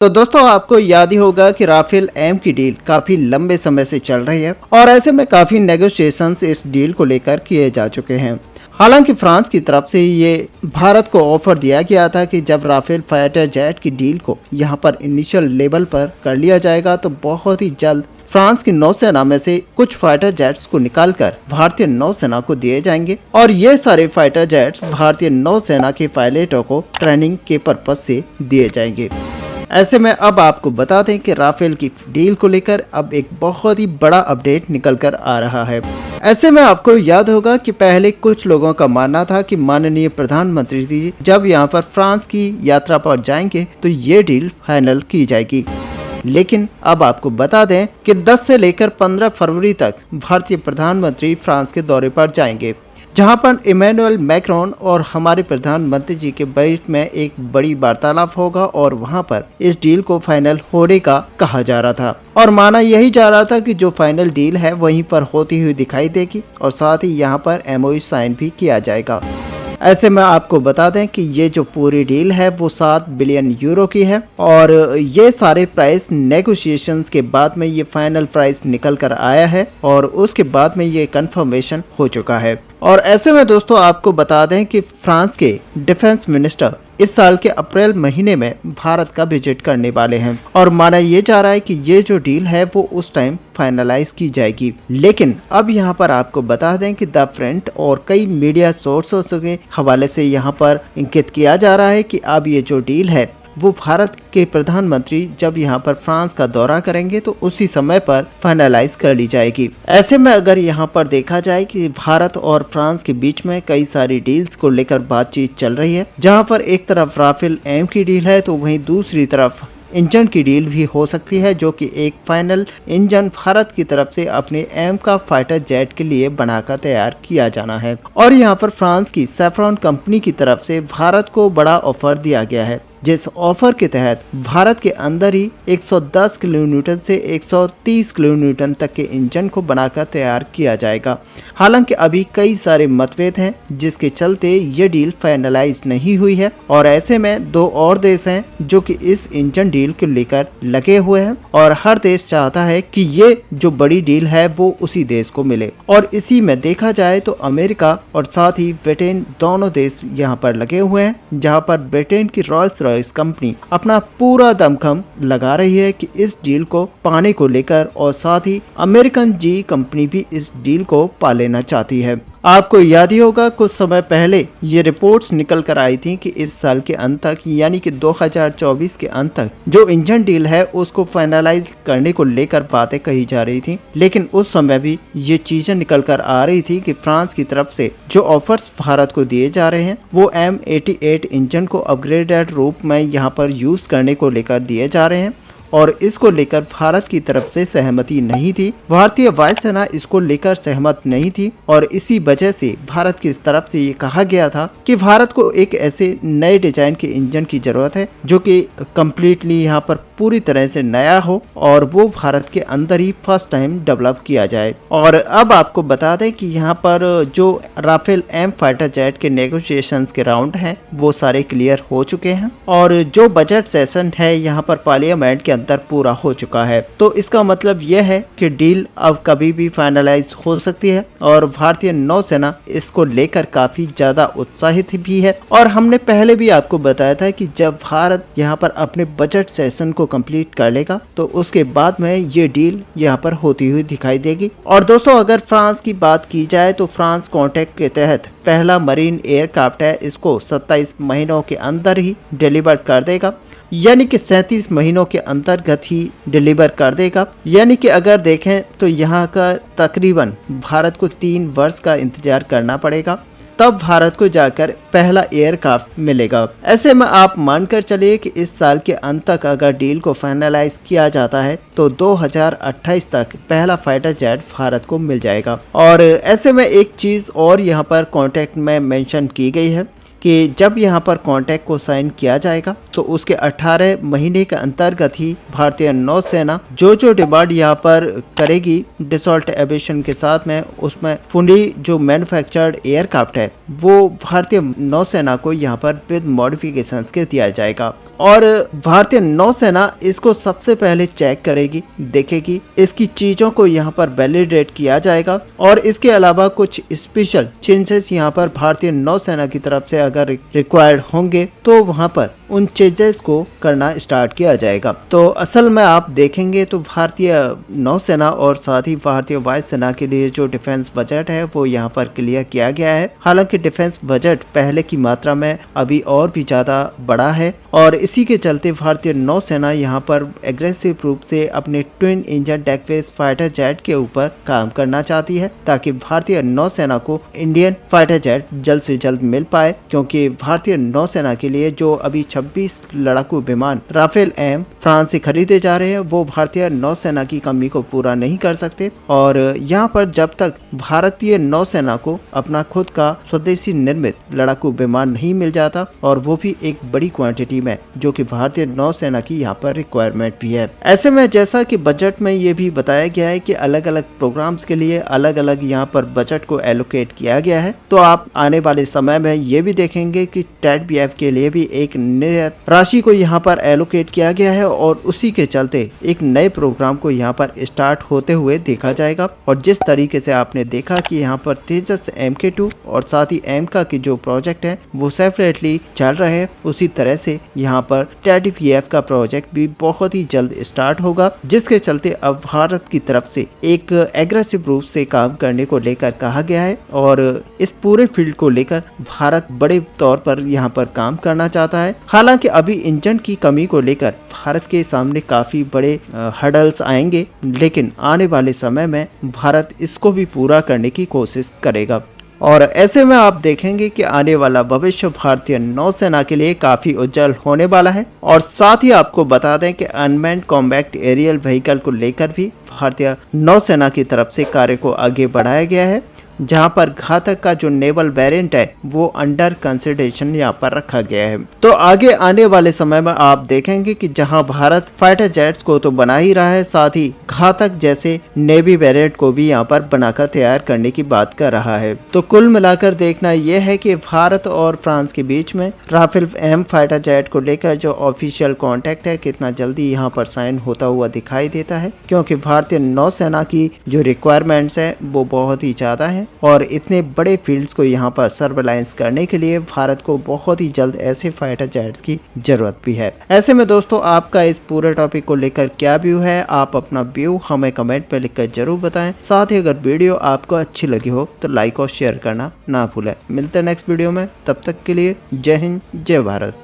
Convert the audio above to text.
तो दोस्तों आपको याद ही होगा कि राफेल एम की डील काफी लंबे समय से चल रही है और ऐसे में काफी नेगोशिएशंस इस डील को लेकर किए जा चुके हैं। हालांकि फ्रांस की तरफ से ये भारत को ऑफर दिया गया था कि जब राफेल फाइटर जेट की डील को यहाँ पर इनिशियल लेवल पर कर लिया जाएगा तो बहुत ही जल्द फ्रांस की नौसेना में से कुछ फाइटर जेट्स को निकालकर भारतीय नौसेना को दिए जाएंगे और ये सारे फाइटर जेट्स भारतीय नौसेना के पायलटों को ट्रेनिंग के पर्पज से दिए जाएंगे। ऐसे में अब आपको बता दें कि राफेल की डील को लेकर अब एक बहुत ही बड़ा अपडेट निकल कर आ रहा है। ऐसे में आपको याद होगा कि पहले कुछ लोगों का मानना था कि माननीय प्रधानमंत्री जी जब यहाँ पर फ्रांस की यात्रा पर जाएंगे तो ये डील फाइनल की जाएगी, लेकिन अब आपको बता दें कि 10 से लेकर 15 फरवरी तक भारतीय प्रधानमंत्री फ्रांस के दौरे पर जाएंगे, जहां पर इमैनुअल मैक्रोन और हमारे प्रधानमंत्री जी के बीच में एक बड़ी वार्तालाप होगा और वहां पर इस डील को फाइनल होने का कहा जा रहा था और माना यही जा रहा था कि जो फाइनल डील है वहीं पर होती हुई दिखाई देगी और साथ ही यहां पर एमओयू साइन भी किया जाएगा। ऐसे में आपको बता दें कि ये जो पूरी डील है वो 7 बिलियन यूरो की है और ये सारे प्राइस नेगोशिएशंस के बाद में ये फाइनल प्राइस निकल कर आया है और उसके बाद में ये कंफर्मेशन हो चुका है। और ऐसे में दोस्तों आपको बता दें कि फ्रांस के डिफेंस मिनिस्टर इस साल के अप्रैल महीने में भारत का विजिट करने वाले हैं और माना ये जा रहा है कि ये जो डील है वो उस टाइम फाइनलाइज की जाएगी। लेकिन अब यहाँ पर आपको बता दें कि द फ्रंट और कई मीडिया सोर्सेस के हवाले से यहाँ पर इंगित किया जा रहा है कि अब ये जो डील है वो भारत के प्रधानमंत्री जब यहाँ पर फ्रांस का दौरा करेंगे तो उसी समय पर फाइनलाइज कर ली जाएगी। ऐसे में अगर यहाँ पर देखा जाए कि भारत और फ्रांस के बीच में कई सारी डील्स को लेकर बातचीत चल रही है, जहाँ पर एक तरफ राफेल एम की डील है तो वहीं दूसरी तरफ इंजन की डील भी हो सकती है, जो कि एक फाइनल इंजन भारत की तरफ से अपने एम का फाइटर जेट के लिए बनाकर तैयार किया जाना है। और यहाँ पर फ्रांस की सैफ्रॉन कंपनी की तरफ से भारत को बड़ा ऑफर दिया गया है, जिस ऑफर के तहत भारत के अंदर ही 110 किलोन्यूटन से 130 किलोन्यूटन तक के इंजन को बनाकर तैयार किया जाएगा। हालांकि अभी कई सारे मतभेद हैं जिसके चलते ये डील फाइनलाइज नहीं हुई है और ऐसे में 2 और देश हैं जो कि इस इंजन डील को लेकर लगे हुए हैं और हर देश चाहता है कि ये जो बड़ी डील है वो उसी देश को मिले। और इसी में देखा जाए तो अमेरिका और साथ ही ब्रिटेन दोनों देश यहाँ पर लगे हुए हैं, जहाँ पर ब्रिटेन की रॉयल्स इस कंपनी अपना पूरा दमखम लगा रही है कि इस डील को पाने को लेकर और साथ ही अमेरिकन जी कंपनी भी इस डील को पा लेना चाहती है। आपको याद ही होगा कुछ समय पहले ये रिपोर्ट्स निकल कर आई थी कि इस साल के अंत तक यानी कि 2024 के अंत तक जो इंजन डील है उसको फाइनलाइज करने को लेकर बातें कही जा रही थी, लेकिन उस समय भी ये चीजें निकल कर आ रही थी कि फ्रांस की तरफ से जो ऑफर्स भारत को दिए जा रहे हैं वो M88 इंजन को अपग्रेडेड रूप में यहाँ पर यूज करने को लेकर दिए जा रहे हैं और इसको लेकर भारत की तरफ से सहमति नहीं थी। भारतीय वायुसेना इसको लेकर सहमत नहीं थी और इसी वजह से भारत की तरफ से ये कहा गया था कि भारत को एक ऐसे नए डिजाइन के इंजन की जरूरत है जो कि कम्प्लीटली यहाँ पर पूरी तरह से नया हो और वो भारत के अंदर ही फर्स्ट टाइम डेवलप किया जाए। और अब आपको बता दें कि यहाँ पर जो राफेल एम फाइटर जेट के नेगोशिएशंस के राउंड हैं वो सारे क्लियर हो चुके हैं और जो बजट सेशन है यहाँ पर पार्लियामेंट के अंदर पूरा हो चुका है। तो इसका मतलब यह है कि डील अब कभी भी फाइनलाइज हो सकती है और भारतीय नौसेना इसको लेकर काफी ज्यादा उत्साहित भी है। और हमने पहले भी आपको बताया था कि जब भारत यहाँ पर अपने बजट सेशन को कंप्लीट कर लेगा तो उसके बाद में ये डील यहाँ पर होती हुई दिखाई देगी। और दोस्तों अगर फ्रांस की बात की जाए तो फ्रांस कॉन्ट्रैक्ट के तहत पहला मरीन एयरक्राफ्ट है, इसको 27 महीनों के अंदर ही डिलीवर कर देगा, यानी कि 37 महीनों के अंतर्गत ही डिलीवर कर देगा। यानी कि अगर देखें तो यहाँ का तकरीबन भारत को 3 वर्ष का इंतजार करना पड़ेगा, तब भारत को जाकर पहला एयरक्राफ्ट मिलेगा। ऐसे में आप मानकर चलिए कि इस साल के अंत तक अगर डील को फाइनलाइज किया जाता है तो 2028 तक पहला फाइटर जेट भारत को मिल जाएगा। और ऐसे में एक चीज और यहाँ पर कॉन्ट्रैक्ट में मेंशन की गई है कि जब यहाँ पर कॉन्ट्रैक्ट को साइन किया जाएगा तो उसके 18 महीने के अंतर्गत ही भारतीय नौसेना जो डिमांड यहाँ पर करेगी डसॉल्ट एविएशन के साथ में, उसमें फुली जो मैन्युफैक्चर्ड एयरक्राफ्ट है वो भारतीय नौसेना को यहाँ पर विद मॉडिफिकेशंस के दिया जाएगा। और भारतीय नौसेना इसको सबसे पहले चेक करेगी, देखेगी, इसकी चीजों को यहाँ पर वैलिडेट किया जाएगा और इसके अलावा कुछ स्पेशल चेंजेस यहाँ पर भारतीय नौसेना की तरफ से अगर रिक्वायर्ड होंगे तो वहाँ पर उन चेंजेस को करना स्टार्ट किया जाएगा। तो असल में आप देखेंगे तो भारतीय नौसेना और साथ ही भारतीय वायुसेना के लिए जो डिफेंस बजट है वो यहाँ पर क्लियर किया गया है। हालांकि डिफेंस बजट पहले की मात्रा में अभी और भी ज्यादा बड़ा है और इसी के चलते भारतीय नौसेना यहाँ पर एग्रेसिव रूप से अपने ट्विन इंजन डेकवेस फाइटर जेट के ऊपर काम करना चाहती है ताकि भारतीय नौसेना को इंडियन फाइटर जेट जल्द से जल्द मिल पाए, क्योंकि भारतीय नौसेना के लिए जो अभी 26 लड़ाकू विमान राफेल एम फ्रांस से खरीदे जा रहे हैं वो भारतीय नौसेना की कमी को पूरा नहीं कर सकते। और यहाँ पर जब तक भारतीय नौसेना को अपना खुद का स्वदेशी निर्मित लड़ाकू विमान नहीं मिल जाता और वो भी एक बड़ी क्वांटिटी में, जो कि भारतीय नौसेना की यहाँ पर रिक्वायरमेंट भी है। ऐसे में जैसा कि बजट में ये भी बताया गया है कि अलग अलग प्रोग्राम्स के लिए अलग अलग यहाँ पर बजट को एलोकेट किया गया है, तो आप आने वाले समय में ये भी देखेंगे कि TATBF के लिए भी एक राशि को यहाँ पर एलोकेट किया गया है और उसी के चलते एक नए प्रोग्राम को यहाँ पर स्टार्ट होते हुए देखा जाएगा। और जिस तरीके से आपने देखा कि यहाँ पर तेजस MK2 और साथ ही एमका की जो प्रोजेक्ट है वो सेपरेटली चल रहे हैं, उसी तरह से यहाँ पर TATBF का प्रोजेक्ट भी बहुत ही जल्द स्टार्ट होगा, जिसके चलते अब भारत की तरफ से एक एग्रेसिव रूप से काम करने को लेकर कहा गया है और इस पूरे फील्ड को लेकर भारत बड़े तौर पर यहाँ पर काम करना चाहता है। हालांकि अभी इंजन की कमी को लेकर भारत के सामने काफी बड़े हर्डल्स आएंगे, लेकिन आने वाले समय में भारत इसको भी पूरा करने की कोशिश करेगा। और ऐसे में आप देखेंगे कि आने वाला भविष्य भारतीय नौसेना के लिए काफी उज्जवल होने वाला है। और साथ ही आपको बता दें कि अनमैन्ड कॉम्बैट एरियल व्हीकल को लेकर भी भारतीय नौसेना की तरफ से कार्य को आगे बढ़ाया गया है, जहां पर घातक का जो नेवल वेरिएंट है वो अंडर कंसिडरेशन यहाँ पर रखा गया है। तो आगे आने वाले समय में आप देखेंगे कि जहां भारत फाइटर जेट्स को तो बना ही रहा है, साथ ही घातक जैसे नेवी वेरिएंट को भी यहाँ पर बनाकर तैयार करने की बात कर रहा है। तो कुल मिलाकर देखना यह है कि भारत और फ्रांस के बीच में राफेल एम फाइटर जेट को लेकर जो ऑफिशियल कॉन्ट्रैक्ट है कितना जल्दी यहाँ पर साइन होता हुआ दिखाई देता है, क्योंकि भारतीय नौसेना की जो रिक्वायरमेंट्स है वो बहुत ही ज्यादा है और इतने बड़े फील्ड्स को यहाँ पर सर्वेलाइंस करने के लिए भारत को बहुत ही जल्द ऐसे फाइटर जेट्स की जरूरत भी है। ऐसे में दोस्तों आपका इस पूरे टॉपिक को लेकर क्या व्यू है, आप अपना व्यू हमें कमेंट पर लिखकर जरूर बताएं। साथ ही अगर वीडियो आपको अच्छी लगी हो तो लाइक और शेयर करना ना भूलें। मिलते हैं नेक्स्ट वीडियो में, तब तक के लिए जय हिंद जय भारत।